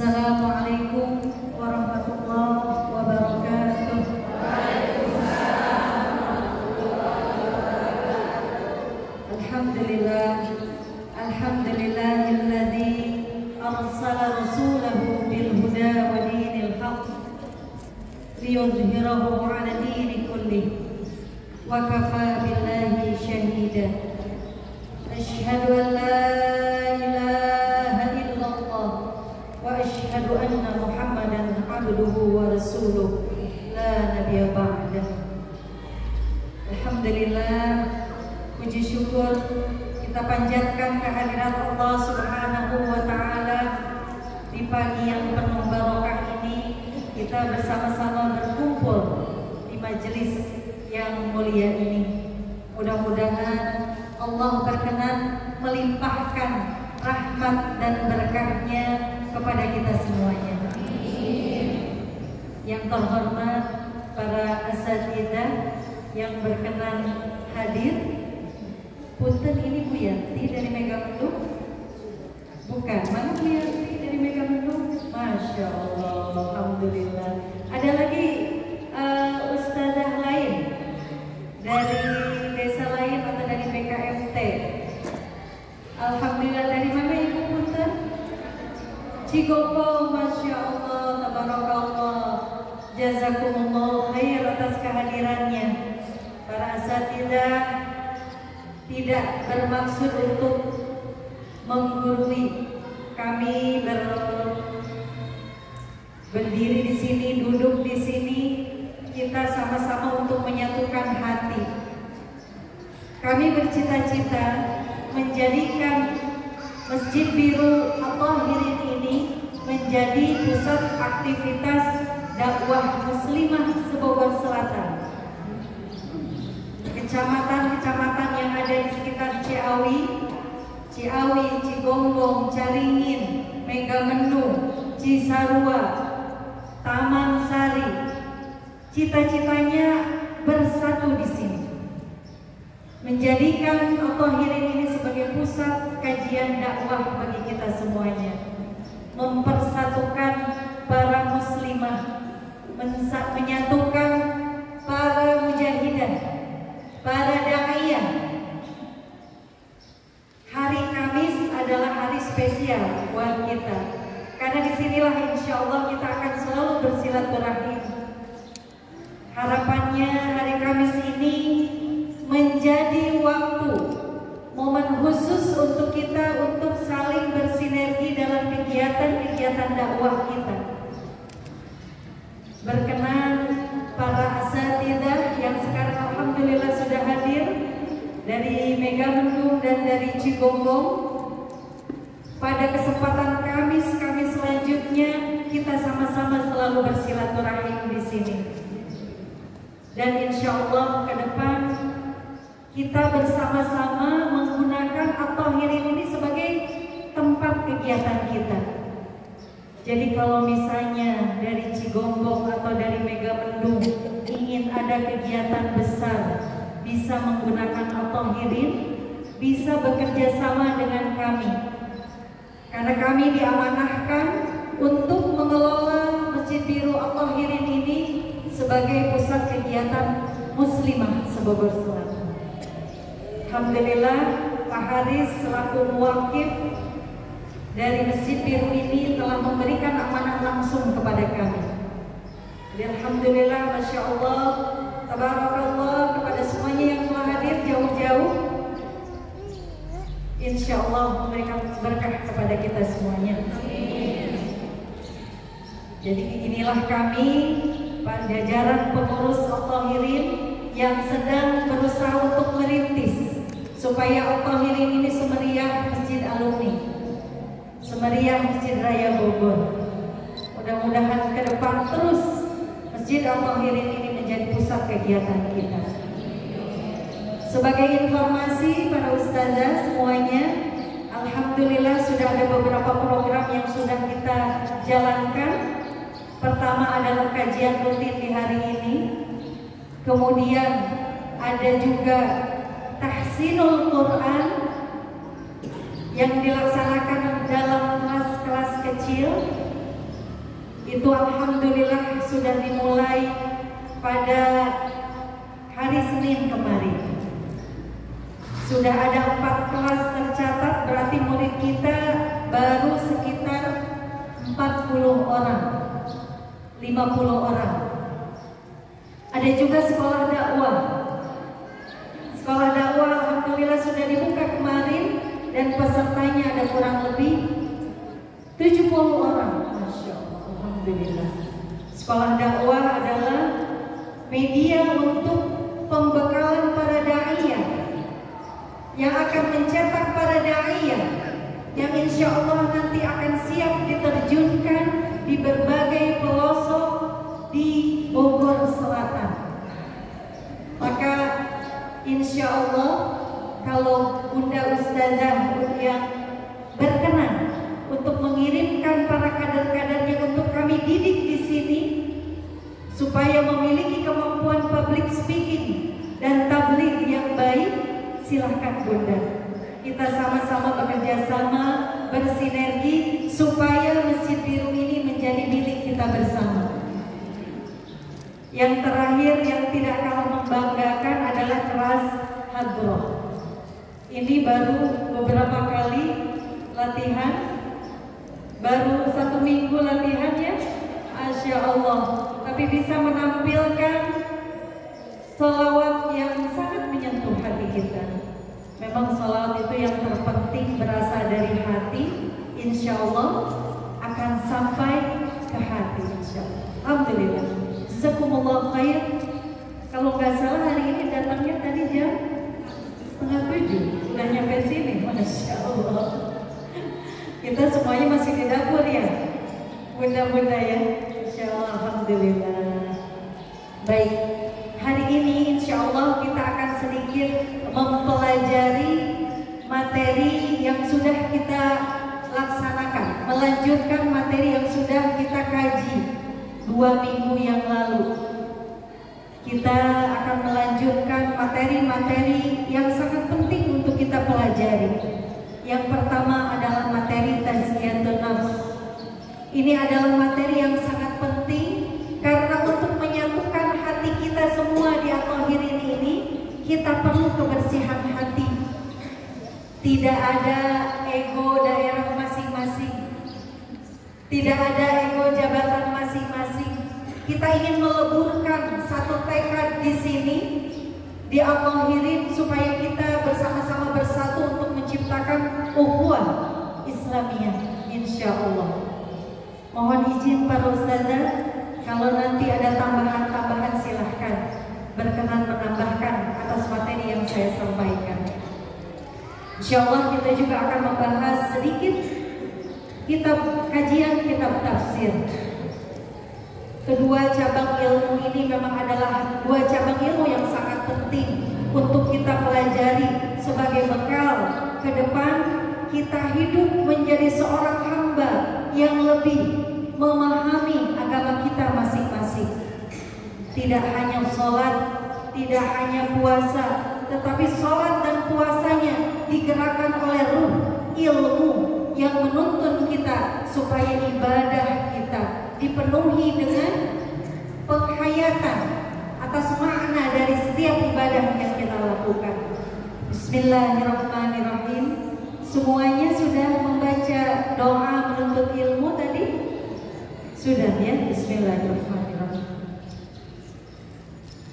Assalamualaikum warahmatullahi wabarakatuh. Alhamdulillah, alhamdulillahilladzi arsala rasulahu bil huda wa dinil haqq liyudhhirahu 'ala dini kullih wa kafa billahi shahida. Asyhadu an la ilaha illallah wa asyhadu anna Muhammadan abduhu wa rasuluh la nabiyya ba'dah. Alhamdulillah, puji syukur kita panjatkan kehadirat Allah Subhanahu wa taala di pagi yang penuh barokah ini. Kita bersama-sama berkumpul di majelis yang mulia ini. Mudah-mudahan Allah berkenan melimpahkan rahmat dan berkahnya kepada kita semuanya. Yang terhormat para asatidzah yang berkenan hadir. Punten, ini Bu Yanti dari Megamendung? Bukan, mana Bu Yanti dari Megamendung? Masya Allah, alhamdulillah. Ada lagi ustazah lain dari desa lain atau dari PKFT? Alhamdulillah. Dari mana Ibu Punten? Cigombong, Masya Allah, tabarakallah. Jazakumullah khair atas kehadirannya. Para asatidzah tidak bermaksud untuk menggurui. Kami berdiri di sini, duduk di sini, kita sama-sama untuk menyatukan hati. Kami bercita-cita menjadikan Masjid Biru At-Tahirin ini menjadi pusat aktivitas dakwah muslimah se-Bogor Selatan. Kecamatan-kecamatan yang ada di sekitar Ciawi, Cigombong, Caringin, Megamendung, Cisarua, Taman Sari, cita-citanya bersatu di sini, menjadikan At-Tahirin ini sebagai pusat kajian dakwah bagi kita semuanya, mempersatukan para muslimah, menyatukan para mujahidah, para da'iyah. Hari Kamis adalah hari spesial buat kita, karena disinilah insya Allah kita akan selalu bersilaturahim. Harapannya hari Kamis ini menjadi waktu, momen khusus untuk kita untuk saling bersinergi dalam kegiatan-kegiatan dakwah kita. Berkenan para asatidzah yang sekarang alhamdulillah sudah hadir dari Megamendung dan dari Cigombong. Pada kesempatan Kamis selanjutnya kita sama-sama selalu bersilaturahim di sini. Dan insya Allah ke depan kita bersama-sama menggunakan At-Tahirin ini sebagai tempat kegiatan kita. Jadi kalau misalnya dari Cigombong atau dari Megamendung ingin ada kegiatan besar, bisa menggunakan At-Tahirin, bisa bekerja sama dengan kami. Karena kami diamanahkan untuk mengelola Masjid Biru At-Tahirin ini sebagai pusat kegiatan muslimah se-Bogor Selatan. Alhamdulillah, Pak Haris selaku muwakif dari Masjid Biru ini telah memberikan amanah langsung kepada kami. Jadi alhamdulillah, Masya Allah, tabarakallah, kepada semuanya yang telah hadir jauh-jauh, insya Allah memberikan berkah kepada kita semuanya. Jadi inilah kami, Pak jajaran pengurus At-Tahirin yang sedang berusaha untuk merintis supaya At-Tahirin ini semeriah Masjid Alumni, semeriah Masjid Raya Bogor. Mudah-mudahan ke depan terus Masjid At-Tahirin ini menjadi pusat kegiatan kita. Sebagai informasi para ustazah semuanya, alhamdulillah sudah ada beberapa program yang sudah kita jalankan. Pertama adalah kajian rutin di hari ini. Kemudian ada juga tahsinul Quran yang dilaksanakan dalam kelas-kelas kecil Itu alhamdulillah sudah dimulai pada hari Senin kemarin. Sudah ada 4 kelas tercatat, berarti murid kita baru sekitar 40 orang, 50 orang. Ada juga sekolah dakwah. Sekolah dakwah alhamdulillah sudah dibuka kemarin dan pesertanya ada kurang lebih 70 orang. Masya Allah, alhamdulillah. Sekolah dakwah adalah media untuk pembekalan para da'iyah yang akan mencetak para da'iyah yang insya Allah nanti akan siap diterjunkan di berbagai pelosok di Bogor Selatan. Maka insya Allah kalau Bunda Ustazah yang berkenan untuk mengirimkan para kader-kadernya untuk kami didik di sini supaya memiliki kemampuan public speaking dan tabligh yang baik, silahkan Bunda. Kita sama-sama bekerja sama, bersinergi supaya Masjid Biru ini menjadi milik kita bersama. Yang terakhir yang tidak kalah membanggakan adalah kelas hadroh. Ini baru beberapa kali latihan, baru 1 minggu latihannya, Masya Allah. Tapi bisa menampilkan sholawat yang sangat menyentuh hati kita. Memang sholawat itu yang terpenting berasal dari hati, insya Allah akan sampai ke hati, insya Allah. Alhamdulillah. Jazakumullah khair. Kalau nggak salah hari ini datangnya tadi jam 6:30, udah nyampe sini, Masya Allah. Kita semuanya masih di dapur ya, bunda-bunda ya, insya Allah, alhamdulillah. Baik, hari ini insya Allah kita akan sedikit mempelajari materi yang sudah kita laksanakan, melanjutkan materi yang sudah kita kaji 2 minggu yang lalu. Kita akan melanjutkan materi-materi yang sangat penting untuk kita pelajari. Yang pertama adalah materi tazkiyatun nafs. Ini adalah materi yang sangat penting karena untuk menyatukan hati kita semua di At-Tahirin ini, kita perlu kebersihan hati. Tidak ada ego daerah masing-masing, tidak ada ego jabatan masing-masing. Kita ingin meleburkan satu tekad di sini di At-Tahirin supaya kita bersama-sama bersatu untuk menciptakan ukhuwah Islamiyah, insya Allah. Mohon izin para ustazah, kalau nanti ada tambahan-tambahan silahkan berkenan menambahkan atas materi yang saya sampaikan. Insya Allah kita juga akan membahas sedikit kajian kitab tafsir. Kedua cabang ilmu ini memang adalah 2 cabang ilmu yang sangat penting untuk kita pelajari sebagai bekal ke depan kita hidup menjadi seorang hamba yang lebih memahami agama kita masing-masing. Tidak hanya sholat, tidak hanya puasa, tetapi sholat dan puasanya digerakkan oleh ruh ilmu yang menuntun kita supaya ibadah kita dipenuhi dengan penghayatan atas makna dari setiap ibadah yang kita lakukan. Bismillahirrahmanirrahim. Semuanya sudah membaca doa menuntut ilmu tadi? Sudah ya? Bismillahirrahmanirrahim.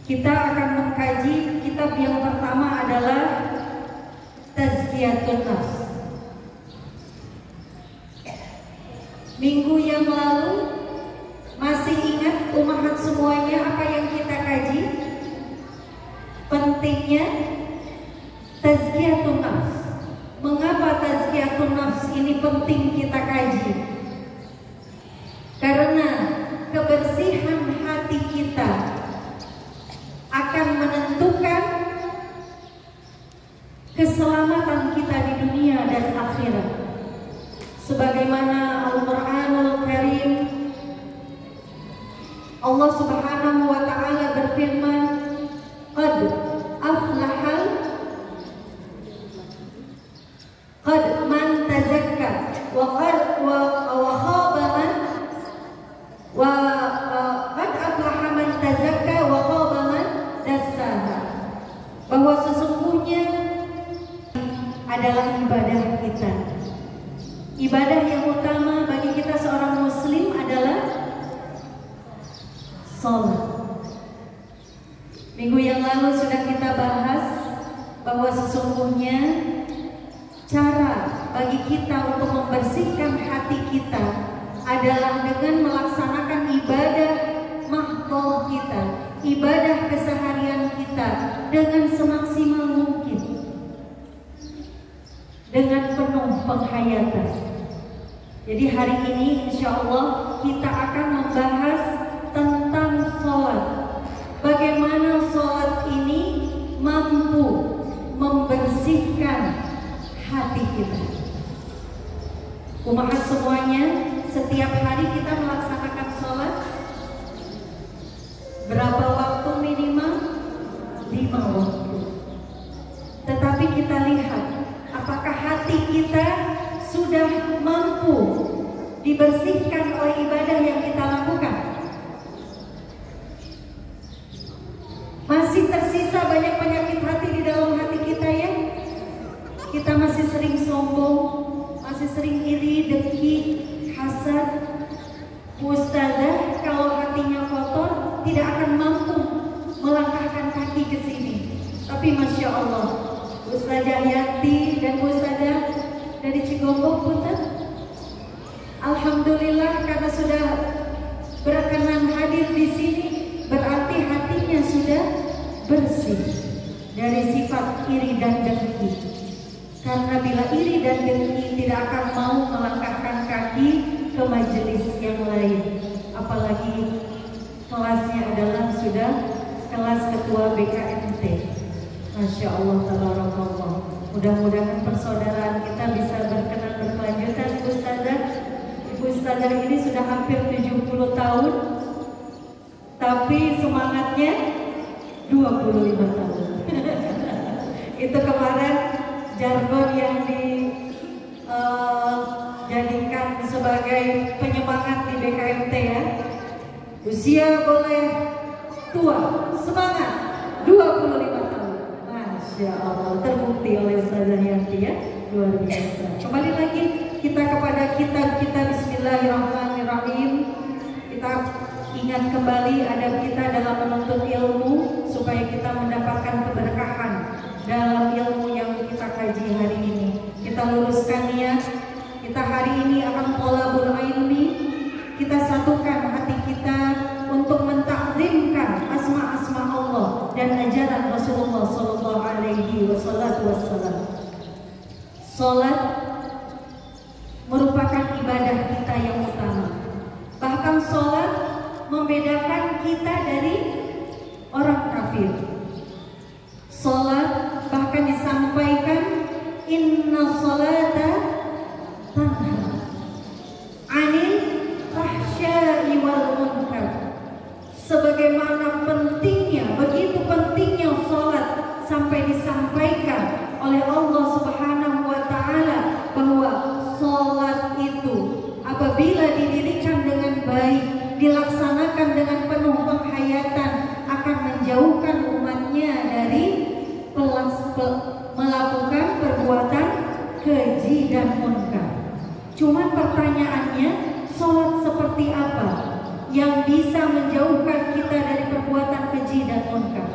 Kita akan mengkaji kitab yang pertama adalah Tazkiyatun Nafs. Minggu yang lalu masih ingat umahat semuanya apa yang kita kaji? Pentingnya Tazkiyatun Nafs. Mengapa Tazkiyatun Nafs ini penting kita kaji? Karena kebersihan hati kita akan menentukan keselamatan kita di dunia dan akhirat. Sebagaimana Al-Qur'anul Karim, Allah Subhanahu wa ta'ala berfirman, qad aflahal man tazakka wa khaba man adalah ibadah kita. Ibadah yang utama bagi kita seorang muslim adalah sholat. Minggu yang lalu sudah kita bahas bahwa sesungguhnya cara bagi kita untuk membersihkan hati kita adalah dengan melaksanakan ibadah mahdhah kita, ibadah keseharian kita dengan semaksimal mungkin, dengan penuh penghayatan. Jadi hari ini insya Allah kita akan membahas tentang sholat. Bagaimana sholat ini mampu membersihkan hati kita. Umat semuanya, setiap hari kita melaksanakan sholat berapa waktu minimal? 5 waktu. Tetapi kita lihat apakah hati kita sudah mampu dibersihkan oleh ibadah yang kita lakukan? Masih tersisa banyak penyakit hati di dalam hati kita ya. Kita masih sering sombong, masih sering iri, dengki, hasad. Ustazah kalau hatinya kotor tidak akan mampu melangkahkan kaki ke sini. Tapi Masya Allah, Ustazah Yanti dan Ustazah dari Cigombong punten, alhamdulillah karena sudah berkenan hadir di sini, berarti hatinya sudah bersih dari sifat iri dan dengki. Karena bila iri dan dengki tidak akan mau melangkahkan kaki ke majelis yang lain, apalagi kelasnya adalah sudah kelas ketua BKMT. Masya Allah, tabarakallah. Mudah-mudahan persaudaraan kita bisa berkenan berkelanjutan. Ibu Ustazah ini sudah hampir 70 tahun, tapi semangatnya 25 tahun. Itu kemarin jargon yang dijadikan sebagai penyemangat di BKMT ya. Usia boleh tua, semangat 25 tahun. Masya Allah, terbukti oleh Ustazah Yanti ya, luar biasa. Kembali lagi kita kepada kitab kita. Bismillahirrahmanirrahim. Kita ingat kembali adab kita dalam menuntut ilmu supaya kita mendapatkan keberkahan dalam ilmu yang kita kaji hari ini. Kita luruskan niat. Kita hari ini akan thalabul ilmi. Kita satukan hati kita untuk mentakzimkan asma-asma Allah dan ajaran Rasulullah sallallahu alaihi wasallam. Salat merupakan ibadah kita yang utama. Bahkan salat membedakan kita dari orang kafir. Salat bahkan disampaikan inna salata tanha 'anil fahsya'i wal munkar. Sebagaimana pentingnya, begitu pentingnya salat sampai disampaikan oleh Allah Subhanahu wa taala bahwa salat itu apabila didirikan dengan baik, dilaksanakan dengan penuh penghayatan, akan menjauhkan umatnya dari melakukan perbuatan keji dan munkar. Cuman pertanyaannya, salat seperti apa yang bisa menjauhkan kita dari perbuatan keji dan munkar?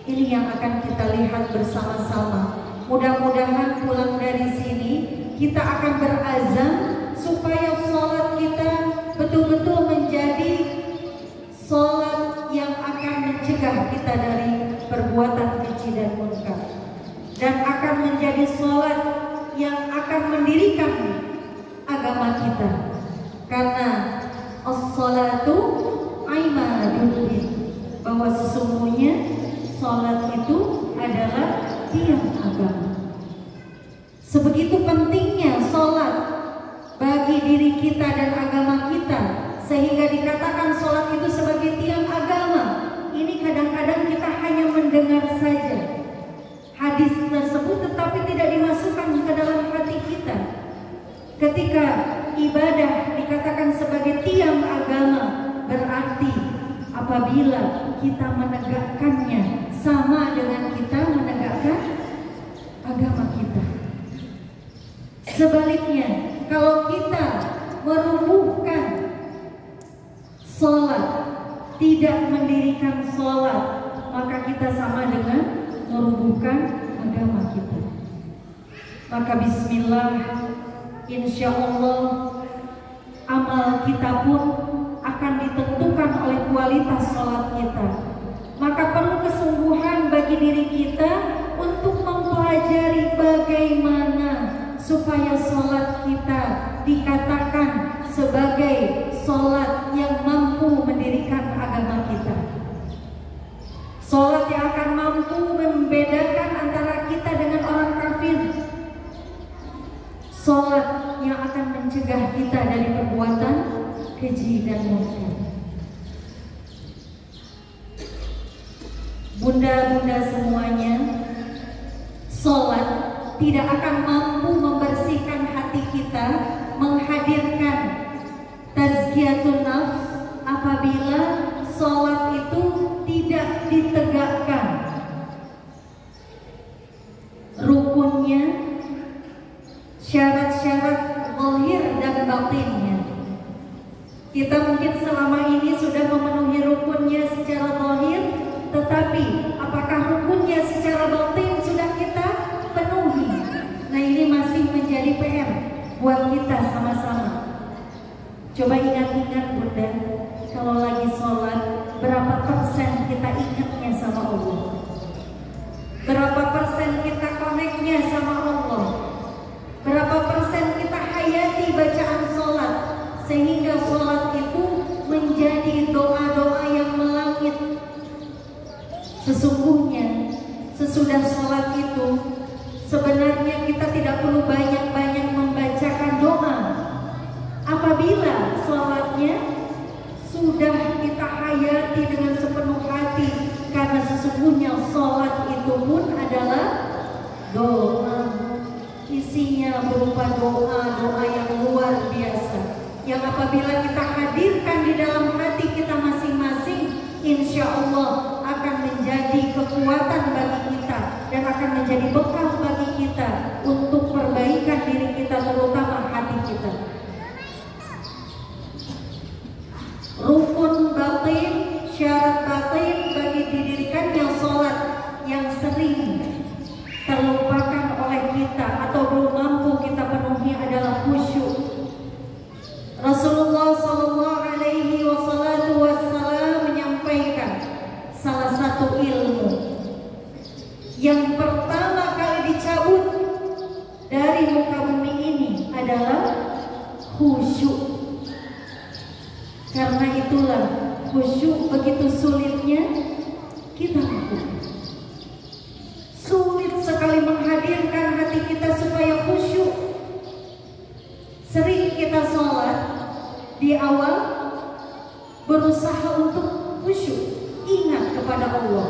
Ini yang akan kita lihat bersama-sama. Mudah-mudahan pulang dari sini kita akan berazam supaya salat kita betul-betul menjadi salat yang akan mencegah kita dari perbuatan keji dan munkar, dan akan menjadi salat yang akan mendirikan agama kita. Karena as-salatu imaduddin, bahwa sesungguhnya salat itu adalah tiang agama. Sebegitu pentingnya salat bagi diri kita dan agama kita, sehingga dikatakan salat itu sebagai tiang agama. Ini kadang-kadang kita hanya mendengar saja hadis tersebut, tetapi tidak dimasukkan ke dalam hati kita. Ketika ibadah dikatakan sebagai tiang agama, berarti apabila kita menegakkannya sama dengan kita menegakkan agama kita. Sebaliknya, kalau kita merubuhkan sholat, tidak mendirikan sholat, maka kita sama dengan merubuhkan agama kita. Maka bismillah, insya Allah amal kita pun akan ditentukan oleh kualitas sholat kita. Maka perlu kesungguhan bagi diri kita untuk mempelajari bagaimana supaya sholat kita dikatakan sebagai sholat yang mampu mendirikan agama kita. Sholat yang akan mampu membedakan antara kita dengan orang kafir. Sholat yang akan mencegah kita dari perbuatan keji dan munkar. Bunda-bunda semuanya, sholat tidak akan mampu membersihkan hati kita, menghadirkan tazkiyatun nafs apabila sholat itu tidak ditegakkan rukunnya, syarat-syarat zahir dan batinnya. Kita mungkin selama ini sudah memenuhi rukunnya secara zahir, tetapi apakah rukunnya secara batin sudah kita penuhi? Nah, ini masih menjadi PR buat kita sama-sama. Coba ingat-ingat Bunda, kalau lagi sholat, berapa persen kita ingatnya sama Allah? Berapa persen kita koneknya sama Allah? Berapa persen kita hayati bacaan sholat, sehingga sholat itu menjadi doa-doa yang melangit? Sesungguhnya sesudah sholat itu sebenarnya kita tidak perlu banyak-banyak membacakan doa. Apabila sholatnya sudah kita hayati dengan sepenuh hati, karena sesungguhnya sholat itu pun adalah doa. Isinya berupa doa-doa yang luar biasa, yang apabila kita hadirkan di dalam hati kita masing-masing, insya Allah akan menjadi kekuatan bagi kita dan akan menjadi bekal bagi kita untuk perbaikan diri kita, terutama hati kita. Rukun batin, syarat batin bagi didirikannya sholat yang sering terlupakan oleh kita atau belum mampu kita penuhi adalah khusyuk. Rasulullah SAW menyampaikan salah satu ilmu yang pertama kali dicabut dari muka bumi ini adalah khusyuk. Karena itulah khusyuk begitu sulitnya kita lakukan. Sulit sekali menghadirkan hati kita supaya khusyuk. Sering kita sholat di awal berusaha untuk khusyuk, ingat kepada Allah,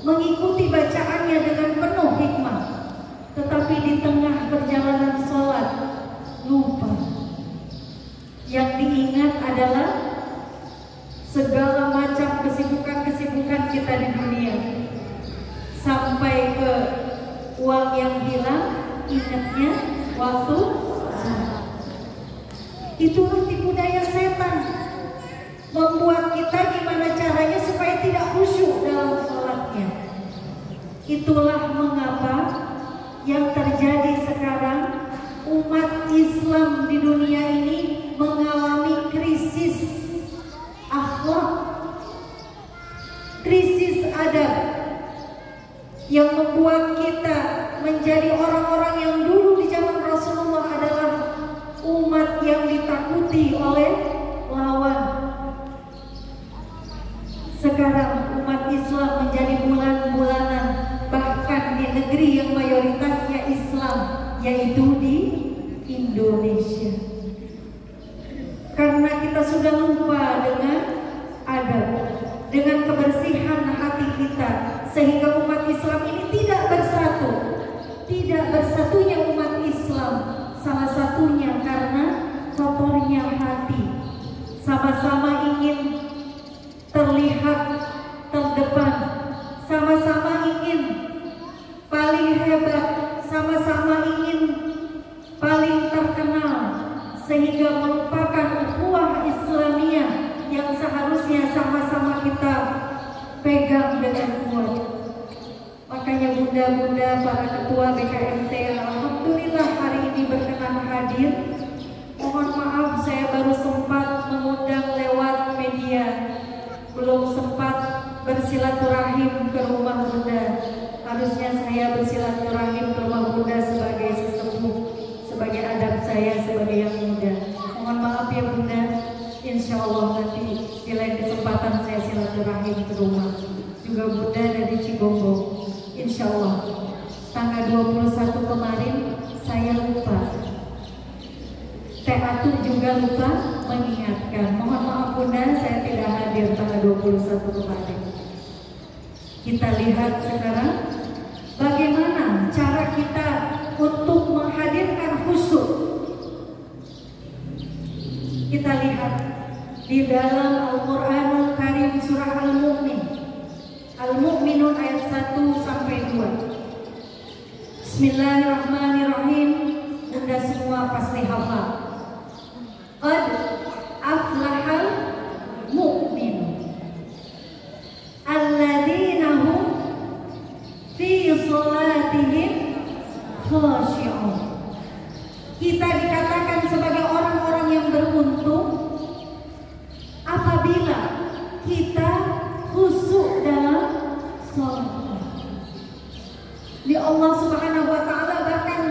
mengikuti bacaannya dengan penuh hikmah, tetapi di tengah perjalanan sholat lupa. Yang diingat adalah segala macam kesibukan-kesibukan kita di dunia, sampai ke uang yang hilang, ingatnya waktu sholat. Itulah tipu daya setan, membuat kita gimana caranya supaya tidak khusyuk dalam sholatnya. Itulah mengapa yang terjadi sekarang, umat Islam di dunia ini mengalami krisis akhlak, krisis adab, yang membuat kita menjadi orang-orang yang dulu di zaman Rasulullah adalah umat yang ditakuti oleh lawan. Sekarang umat Islam menjadi bulan-bulanan, bahkan di negeri yang mayoritasnya Islam, yaitu di Indonesia. Karena kita sudah lupa dengan adab, dengan kebersihan hati kita, sehingga umat Islam ini tidak bersatu. Tidak bersatunya umat Islam salah satunya karena kotornya hati. Sama-sama ingin terlihat terdepan, sama-sama ingin paling hebat, sama-sama ingin paling sehingga melupakan ukhuwah Islamiyah yang seharusnya sama-sama kita pegang dengan kuat. Makanya bunda-bunda para ketua BKMT alhamdulillah hari ini berkenan hadir. Mohon maaf saya baru sempat mengundang lewat media, belum sempat bersilaturahim ke rumah bunda. Harusnya saya bersilaturahim ke rumah bunda sebagai sesepuh, sebagai adab saya sebagai yang muda. Mohon maaf ya bunda, insya Allah nanti di lain kesempatan saya silaturahim ke rumah. Juga bunda dari Cigombong, insya Allah. Tanggal 21 kemarin saya lupa, Teh Atu juga lupa mengingatkan. Mohon maaf bunda, saya tidak hadir tanggal 21 kemarin. Kita lihat sekarang bagaimana cara kita untuk menghadirkan khusyuk. Kita lihat di dalam Al-Quranul Karim surah Al-Mu'min, Al-Mu'minun ayat 1 sampai 2. Bismillahirrahmanirrahim. Bunda semua pasti hafal. Qad aflahal mu'min alladzina hum fi shalatihim khashi'un. Kita dikatakan sebagai orang-orang yang beruntung apabila kita khusyuk dalam salat. Di Allah Subhanahu wa taala bahkan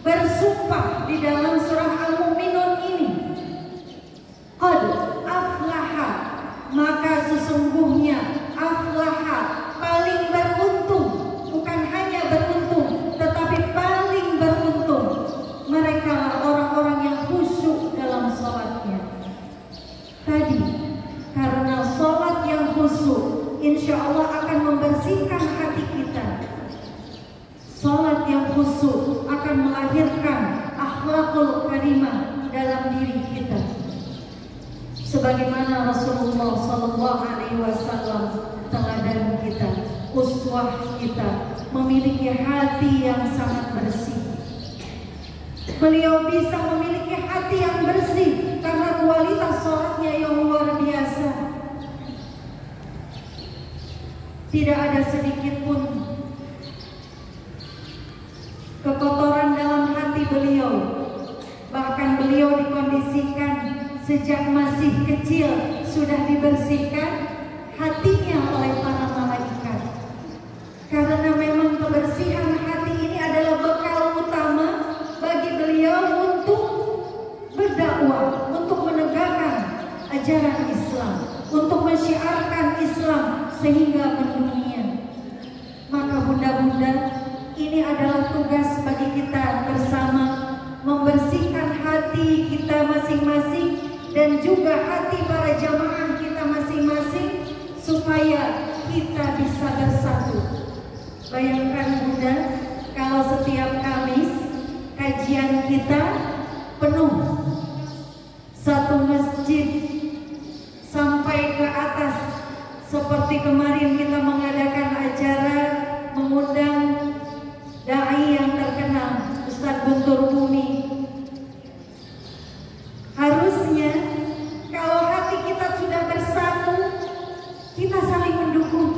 bersumpah di dalam surah Al-Mu'minun ini, qad aflaha, maka sesungguhnya aflaha, paling beruntung, bukan hanya beruntung tetapi paling beruntung mereka lah orang-orang yang khusyuk dalam sholatnya. Tadi karena sholat yang khusyuk insya Allah akan membersihkan hati kita. Sholat yang khusyuk akan melahirkan akhlakul karimah dalam diri kita. Sebagaimana Rasulullah SAW teladan kita, uswah kita, memiliki hati yang sangat bersih. Beliau bisa memiliki hati yang bersih karena kualitas sholatnya yang luar biasa. Tidak ada sedikit pun kekotoran dalam hati beliau. Bahkan beliau dikondisikan sejak masih kecil sudah dibersihkan hatinya oleh para malaikat. Karena memang kebersihan hati ini adalah bekal utama bagi beliau untuk berdakwah, untuk menegakkan ajaran Islam, untuk mensyiarkan Islam sehingga mendunia. Maka bunda-bunda, ini adalah tugas bagi kita bersama, membersihkan hati kita masing-masing dan juga hati para jamaah kita masing-masing supaya kita bisa bersatu. Bayangkan bunda, kalau setiap Kamis kajian kita penuh satu masjid sampai ke atas, seperti kemarin kita mengadakan acara mengundang dai yang terkenal Ustadz Guntur Bumi. Harusnya kalau hati kita sudah bersatu, kita saling mendukung.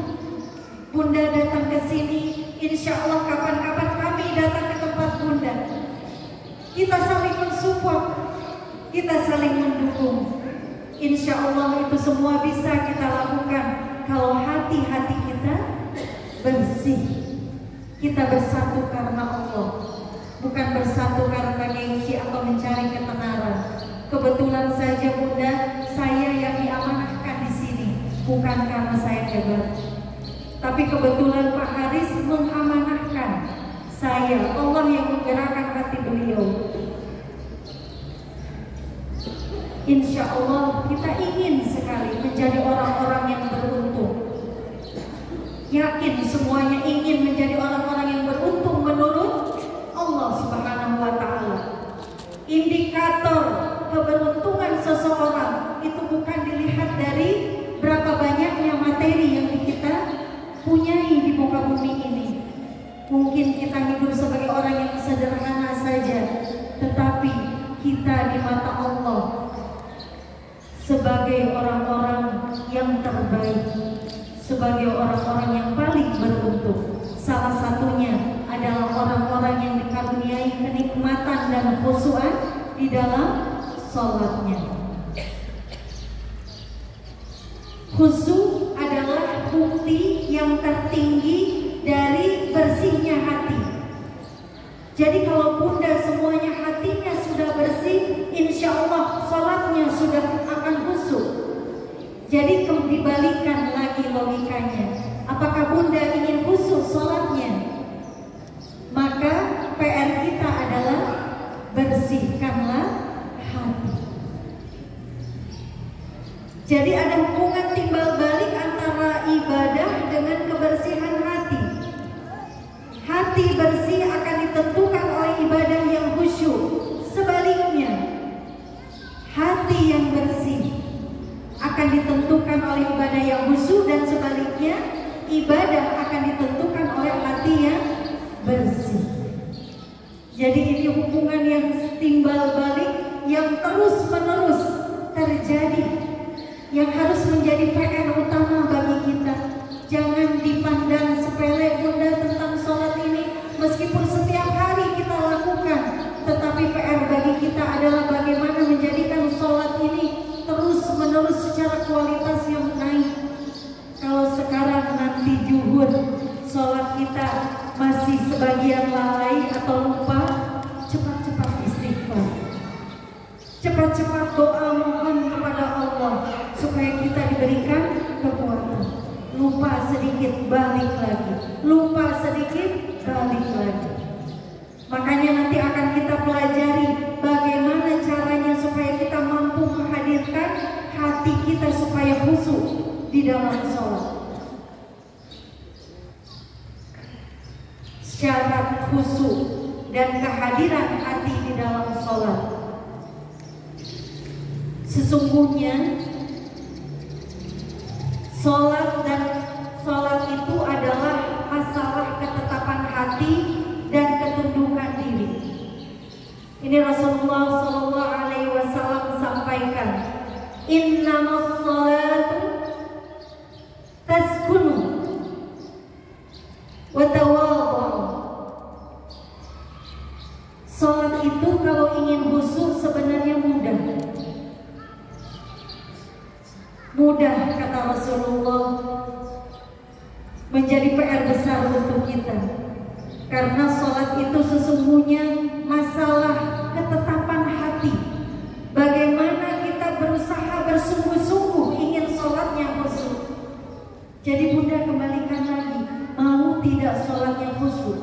Bunda datang ke sini, insya Allah kapan-kapan kami datang ke tempat bunda. Kita saling mensupport, kita saling mendukung. Insya Allah itu semua bisa kita lakukan kalau hati-hati kita bersih. Kita bersatu karena Allah, bukan bersatu karena gengsi atau mencari ketenaran. Kebetulan saja bunda, saya yang diamanahkan di sini, bukan karena saya hebat, tapi kebetulan Pak Haris mengamanahkan saya. Allah yang menggerakkan hati beliau. Insya Allah kita ingin sekali menjadi orang-orang yang beruntung. Yakin semuanya ingin menjadi orang-orang yang beruntung menurut Allah Subhanahu wa taala. Indikator keberuntungan seseorang itu bukan dilihat dari berapa banyaknya materi yang kita punyai di muka bumi ini. Mungkin kita hidup sebagai orang yang sederhana saja, tetapi kita mata Allah sebagai orang-orang yang terbaik, sebagai orang-orang yang paling beruntung. Salah satunya adalah orang-orang yang dikaruniai kenikmatan dan khusyuan di dalam sholatnya. Khusyuk adalah bukti yang tertinggi dari bersihnya hati. Jadi kalau bunda semuanya hatinya sudah bersih, insya Allah sholatnya sudah akan khusyuk. Jadi dibalikan lagi logikanya. Apakah bunda ingin khusyuk sholatnya? Maka PR kita adalah bersihkanlah hati. Jadi ada hubungan timbal balik antara ibadah dengan kebersihan hati. Hati bersih akan ditentukan oleh ibadah yang khusyuk. Sebaliknya, hati yang bersih akan ditentukan oleh ibadah yang khusyuk, dan sebaliknya, ibadah akan ditentukan oleh hati yang bersih. Jadi ini hubungan yang timbal balik yang terus menerus terjadi, yang harus menjadi PR utama bagi kita. Jangan dipandang sepele bunda tentang sholat ini, meskipun setiap hari kita lakukan, tetapi PR bagi kita adalah bagaimana menjadikan sholat ini terus menerus secara kualitas yang naik. Kalau sekarang nanti zuhur sholat kita masih sebagian lalai atau lupa, cepat-cepat istighfar, cepat-cepat doa mohon kepada Allah supaya kita diberikan kekuatan. Lupa sedikit balik lagi, lupa sedikit balik lagi. Makanya nanti akan kita pelajari bagaimana caranya supaya kita mampu menghadirkan hati kita supaya khusyuk di dalam sholat. Syarat khusyuk dan kehadiran hati di dalam sholat. Sesungguhnya sholat itu adalah masalah ketetapan hati dan ketundukan diri. Ini Rasulullah SAW sampaikan, innamas sholatu taskunu wa tawadhu. Sholat itu kalau ingin khusyuk sebenarnya mudah. Mudah kata Rasulullah, menjadi PR besar untuk kita. Karena sholat itu sesungguhnya masalah ketetapan hati. Bagaimana kita berusaha bersungguh-sungguh ingin sholatnya khusyuk. Jadi bunda kembalikan lagi, mau tidak sholatnya khusyuk?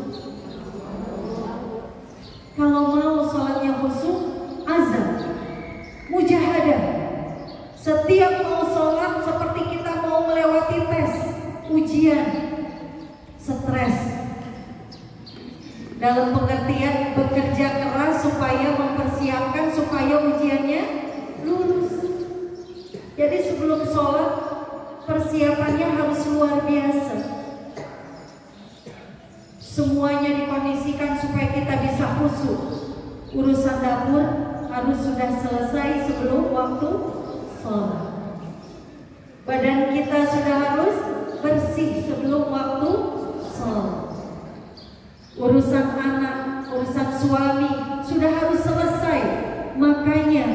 Kalau mau sholatnya khusyuk, azam, mujahadah. Setiap mau sholat seperti kita mau melewati tes, ujian, stres. Dalam pengertian bekerja keras supaya mempersiapkan supaya ujiannya lulus. Jadi sebelum sholat persiapannya harus luar biasa. Semuanya dikondisikan supaya kita bisa khusyuk. Urusan dapur harus sudah selesai sebelum waktu sholat. Badan kita sudah harus bersih sebelum waktu sholat. Urusan anak, urusan suami sudah harus selesai. Makanya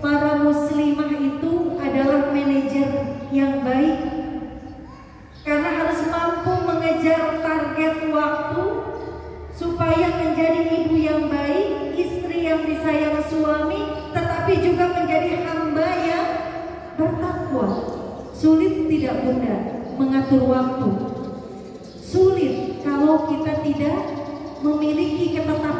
para muslimah itu adalah manajer yang baik, karena harus mampu mengejar target waktu supaya menjadi ibu yang baik, istri yang disayang suami, tetapi juga menjadi hamba yang bertakwa. Sulit tidak bunda mengatur waktu? Sulit kalau kita tidak memiliki ketetapan